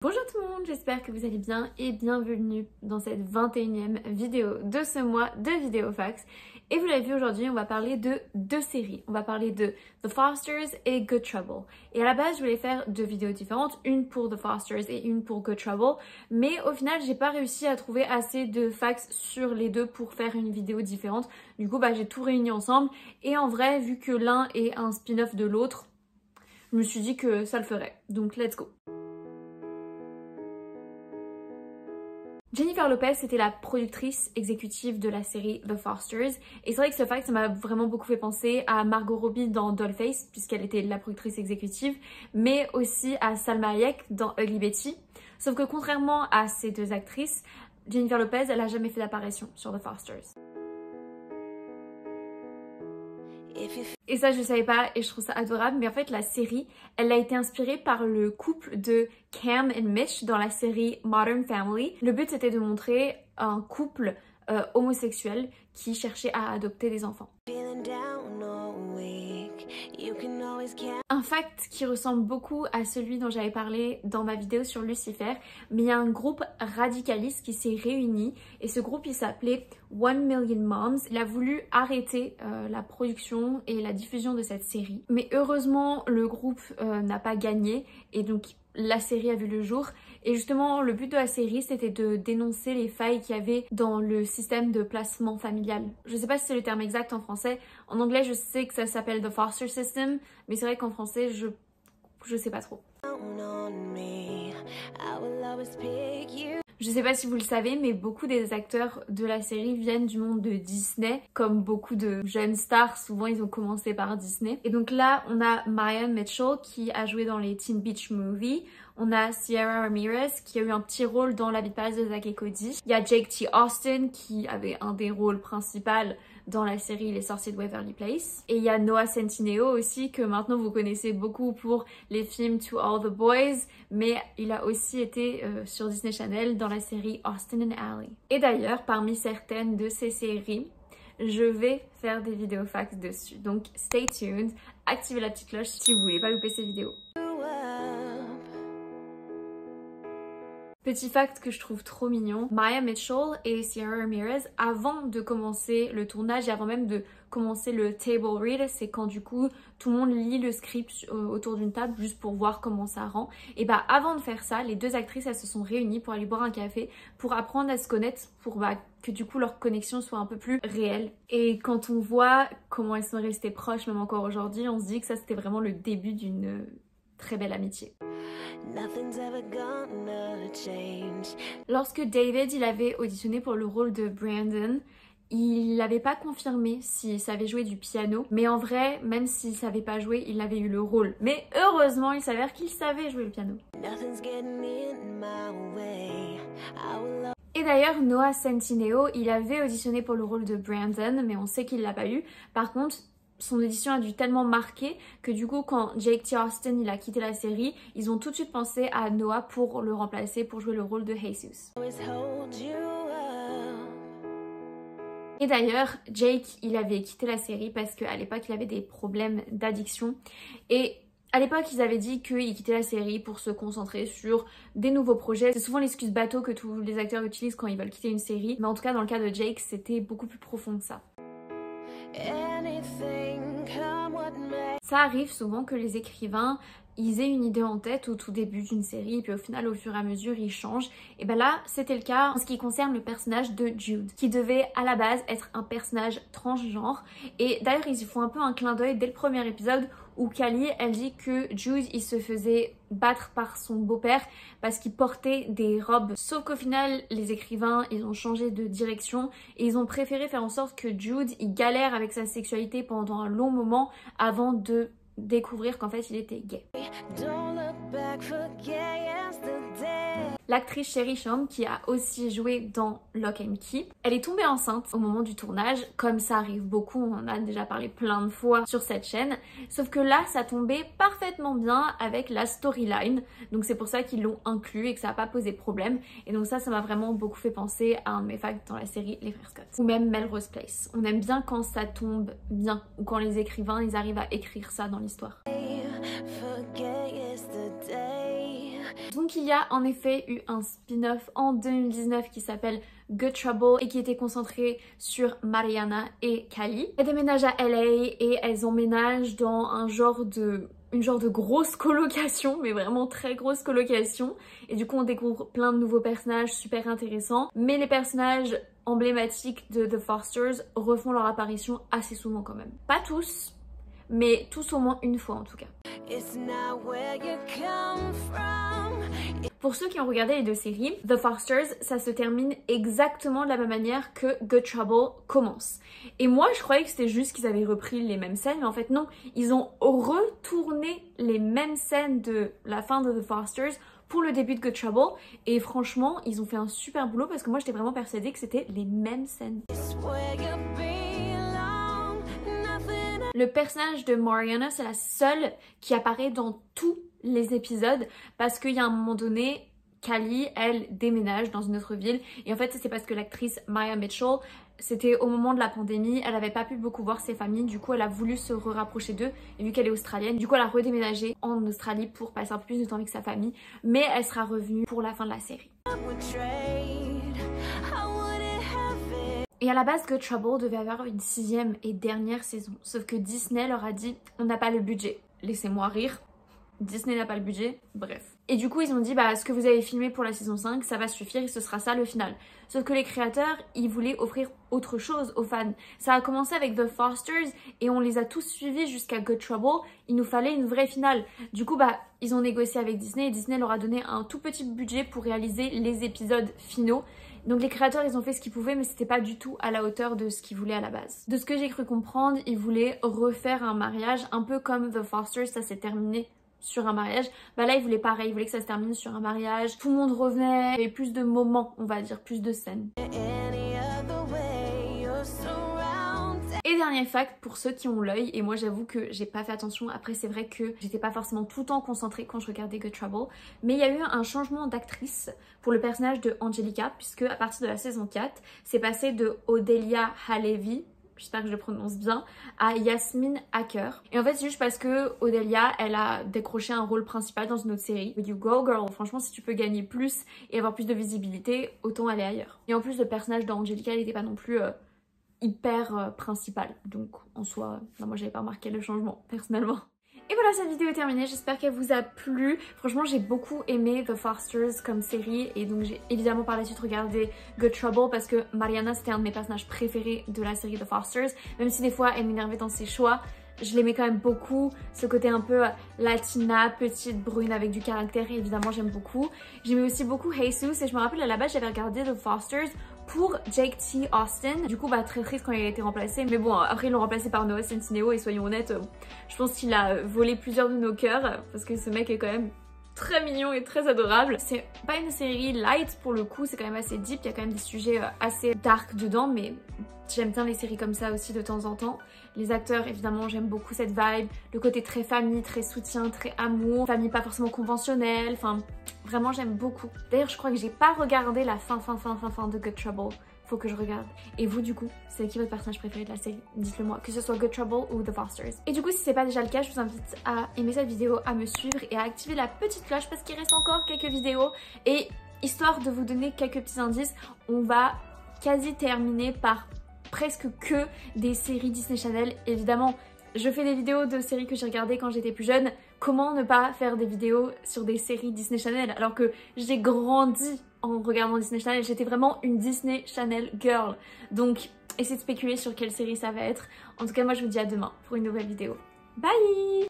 Bonjour tout le monde, j'espère que vous allez bien et bienvenue dans cette 21e vidéo de ce mois de Vidéofax. Et vous l'avez vu aujourd'hui, on va parler de deux séries. On va parler de The Fosters et Good Trouble. Et à la base, je voulais faire deux vidéos différentes, une pour The Fosters et une pour Good Trouble. Mais au final, j'ai pas réussi à trouver assez de facts sur les deux pour faire une vidéo différente. Du coup, j'ai tout réuni ensemble. Et en vrai, vu que l'un est un spin-off de l'autre, je me suis dit que ça le ferait. Donc, let's go! Jennifer Lopez était la productrice exécutive de la série The Fosters et c'est vrai que ce fact ça m'a vraiment beaucoup fait penser à Margot Robbie dans Dollface puisqu'elle était la productrice exécutive, mais aussi à Salma Hayek dans Ugly Betty. Sauf que contrairement à ces deux actrices, Jennifer Lopez elle a jamais fait d'apparition sur The Fosters. Et ça je savais pas et je trouve ça adorable, mais en fait la série elle a été inspirée par le couple de Cam et Mitch dans la série Modern Family. Le but c'était de montrer un couple homosexuel qui cherchait à adopter des enfants. Un fact qui ressemble beaucoup à celui dont j'avais parlé dans ma vidéo sur Lucifer, mais il y a un groupe radicaliste qui s'est réuni et ce groupe il s'appelait 1 Million Moms. Il a voulu arrêter la production et la diffusion de cette série, mais heureusement le groupe n'a pas gagné et donc la série a vu le jour. Et justement le but de la série c'était de dénoncer les failles qu'il y avait dans le système de placement familial. Je sais pas si c'est le terme exact en français, en anglais je sais que ça s'appelle The Foster System, mais c'est vrai qu'en français je sais pas trop. Je sais pas si vous le savez, mais beaucoup des acteurs de la série viennent du monde de Disney. Comme beaucoup de jeunes stars, souvent ils ont commencé par Disney. Et donc là, on a Maya Mitchell qui a joué dans les Teen Beach Movie. On a Sierra Ramirez qui a eu un petit rôle dans La vie de Paris de Zack et Cody. Il y a Jake T. Austin qui avait un des rôles principaux dans la série Les Sorciers de Waverly Place. Et il y a Noah Centineo aussi, que maintenant vous connaissez beaucoup pour les films To All the Boys, mais il a aussi été sur Disney Channel dans la série Austin and Ally. Et d'ailleurs, parmi certaines de ces séries, je vais faire des vidéos fax dessus. Donc stay tuned, activez la petite cloche si vous voulez pas louper ces vidéos. Petit fact que je trouve trop mignon, Maya Mitchell et Sierra Ramirez, avant de commencer le tournage et avant même de commencer le table read, c'est quand du coup tout le monde lit le script autour d'une table juste pour voir comment ça rend. Et avant de faire ça, les deux actrices elles se sont réunies pour aller boire un café, pour apprendre à se connaître, pour que du coup leur connexion soit un peu plus réelle. Et quand on voit comment elles sont restées proches même encore aujourd'hui, on se dit que ça c'était vraiment le début d'une très belle amitié. Lorsque David il avait auditionné pour le rôle de Brandon, il n'avait pas confirmé s'il savait jouer du piano, mais en vrai, même s'il savait pas jouer, il avait eu le rôle. Mais heureusement, il s'avère qu'il savait jouer le piano. Et d'ailleurs, Noah Centineo, il avait auditionné pour le rôle de Brandon, mais on sait qu'il l'a pas eu. Par contre, son audition a dû tellement marquer que du coup quand Jake T. Austin il a quitté la série, ils ont tout de suite pensé à Noah pour le remplacer, pour jouer le rôle de Jesus. Et d'ailleurs, Jake il avait quitté la série parce qu'à l'époque il avait des problèmes d'addiction et à l'époque, ils avaient dit qu'ils quittaient la série pour se concentrer sur des nouveaux projets. C'est souvent l'excuse bateau que tous les acteurs utilisent quand ils veulent quitter une série, mais en tout cas dans le cas de Jake, c'était beaucoup plus profond que ça. Ça arrive souvent que les écrivains ils aient une idée en tête au tout début d'une série et puis au final au fur et à mesure ils changent. Et là c'était le cas en ce qui concerne le personnage de Jude qui devait à la base être un personnage transgenre. Et d'ailleurs ils y font un peu un clin d'œil dès le premier épisode où Callie elle dit que Jude il se faisait battre par son beau-père parce qu'il portait des robes. Sauf qu'au final les écrivains ils ont changé de direction et ils ont préféré faire en sorte que Jude il galère avec sa sexualité pendant un long moment avant de découvrir qu'en fait il était gay. L'actrice Sherry Shum qui a aussi joué dans Lock and Key, elle est tombée enceinte au moment du tournage, comme ça arrive beaucoup, on en a déjà parlé plein de fois sur cette chaîne, sauf que là ça tombait parfaitement bien avec la storyline, donc c'est pour ça qu'ils l'ont inclus et que ça n'a pas posé problème. Et donc ça m'a vraiment beaucoup fait penser à un de mes facts dans la série Les Frères Scott ou même Melrose Place. On aime bien quand ça tombe bien ou quand les écrivains ils arrivent à écrire ça dans l'histoire. Donc Donc il y a en effet eu un spin-off en 2019 qui s'appelle Good Trouble et qui était concentré sur Mariana et Callie. Elles déménagent à LA et elles emménagent dans une genre de grosse colocation, mais vraiment très grosse colocation. Et du coup on découvre plein de nouveaux personnages super intéressants. Mais les personnages emblématiques de The Fosters refont leur apparition assez souvent quand même. Pas tous, mais tous au moins une fois en tout cas. Pour ceux qui ont regardé les deux séries, The Fosters, ça se termine exactement de la même manière que Good Trouble commence. Et moi, je croyais que c'était juste qu'ils avaient repris les mêmes scènes, mais en fait non, ils ont retourné les mêmes scènes de la fin de The Fosters pour le début de Good Trouble. Et franchement, ils ont fait un super boulot parce que moi, j'étais vraiment persuadée que c'était les mêmes scènes. Le personnage de Mariana, c'est la seule qui apparaît dans tous les épisodes parce qu'il y a un moment donné, Callie, elle déménage dans une autre ville et en fait c'est parce que l'actrice Maya Mitchell, c'était au moment de la pandémie, elle n'avait pas pu beaucoup voir ses familles, du coup elle a voulu se rapprocher d'eux et vu qu'elle est australienne, du coup elle a redéménagé en Australie pour passer un peu plus de temps avec sa famille, mais elle sera revenue pour la fin de la série. Et à la base, Good Trouble devait avoir une 6e et dernière saison. Sauf que Disney leur a dit on n'a pas le budget. Laissez-moi rire. Disney n'a pas le budget, bref. Et du coup ils ont dit bah ce que vous avez filmé pour la saison 5 ça va suffire et ce sera ça le final. Sauf que les créateurs ils voulaient offrir autre chose aux fans. Ça a commencé avec The Fosters et on les a tous suivis jusqu'à Good Trouble. Il nous fallait une vraie finale. Du coup bah ils ont négocié avec Disney et Disney leur a donné un tout petit budget pour réaliser les épisodes finaux. Donc les créateurs ils ont fait ce qu'ils pouvaient mais c'était pas du tout à la hauteur de ce qu'ils voulaient à la base. De ce que j'ai cru comprendre, ils voulaient refaire un mariage un peu comme The Fosters, ça s'est terminé sur un mariage. Bah là ils voulaient pareil, ils voulaient que ça se termine sur un mariage, tout le monde revenait, il y avait plus de moments on va dire, plus de scènes. Et dernier fact pour ceux qui ont l'œil, et moi j'avoue que j'ai pas fait attention, après c'est vrai que j'étais pas forcément tout le temps concentrée quand je regardais Good Trouble, mais il y a eu un changement d'actrice pour le personnage de Angelica, puisque à partir de la saison 4, c'est passé de Odelia Halevi, j'espère que je le prononce bien, à Yasmine Hacker. Et en fait c'est juste parce que Odelia, elle a décroché un rôle principal dans une autre série. You go girl, franchement si tu peux gagner plus et avoir plus de visibilité, autant aller ailleurs. Et en plus le personnage d'Angelica, il n'était pas non plus hyper principal. Donc en soi, non, moi j'avais pas remarqué le changement personnellement. Et voilà, cette vidéo est terminée, j'espère qu'elle vous a plu. Franchement j'ai beaucoup aimé The Fosters comme série et donc j'ai évidemment par la suite regardé Good Trouble parce que Mariana c'était un de mes personnages préférés de la série The Fosters. Même si des fois elle m'énervait dans ses choix, je l'aimais quand même beaucoup, ce côté un peu latina, petite, brune avec du caractère, évidemment j'aime beaucoup. J'aimais aussi beaucoup Jesus et je me rappelle à la base j'avais regardé The Fosters pour Jake T. Austin. Du coup bah très triste quand il a été remplacé, mais bon après ils l'ont remplacé par Noah Centineo et soyons honnêtes, je pense qu'il a volé plusieurs de nos cœurs parce que ce mec est quand même très mignon et très adorable. C'est pas une série light pour le coup, c'est quand même assez deep, il y a quand même des sujets assez dark dedans, mais j'aime bien les séries comme ça aussi de temps en temps. Les acteurs, évidemment, j'aime beaucoup cette vibe, le côté très famille, très soutien, très amour, famille pas forcément conventionnelle, enfin vraiment j'aime beaucoup. D'ailleurs je crois que j'ai pas regardé la fin de Good Trouble. Faut que je regarde. Et vous du coup, c'est qui votre personnage préféré de la série? Dites-le moi, que ce soit Good Trouble ou The Fosters. Et du coup, si c'est pas déjà le cas, je vous invite à aimer cette vidéo, à me suivre et à activer la petite cloche parce qu'il reste encore quelques vidéos. Et histoire de vous donner quelques petits indices, on va quasi terminer par presque que des séries Disney Channel. Évidemment, je fais des vidéos de séries que j'ai regardées quand j'étais plus jeune. Comment ne pas faire des vidéos sur des séries Disney Channel alors que j'ai grandi en regardant Disney Channel, j'étais vraiment une Disney Channel girl. Donc essayez de spéculer sur quelle série ça va être. En tout cas moi je vous dis à demain pour une nouvelle vidéo. Bye!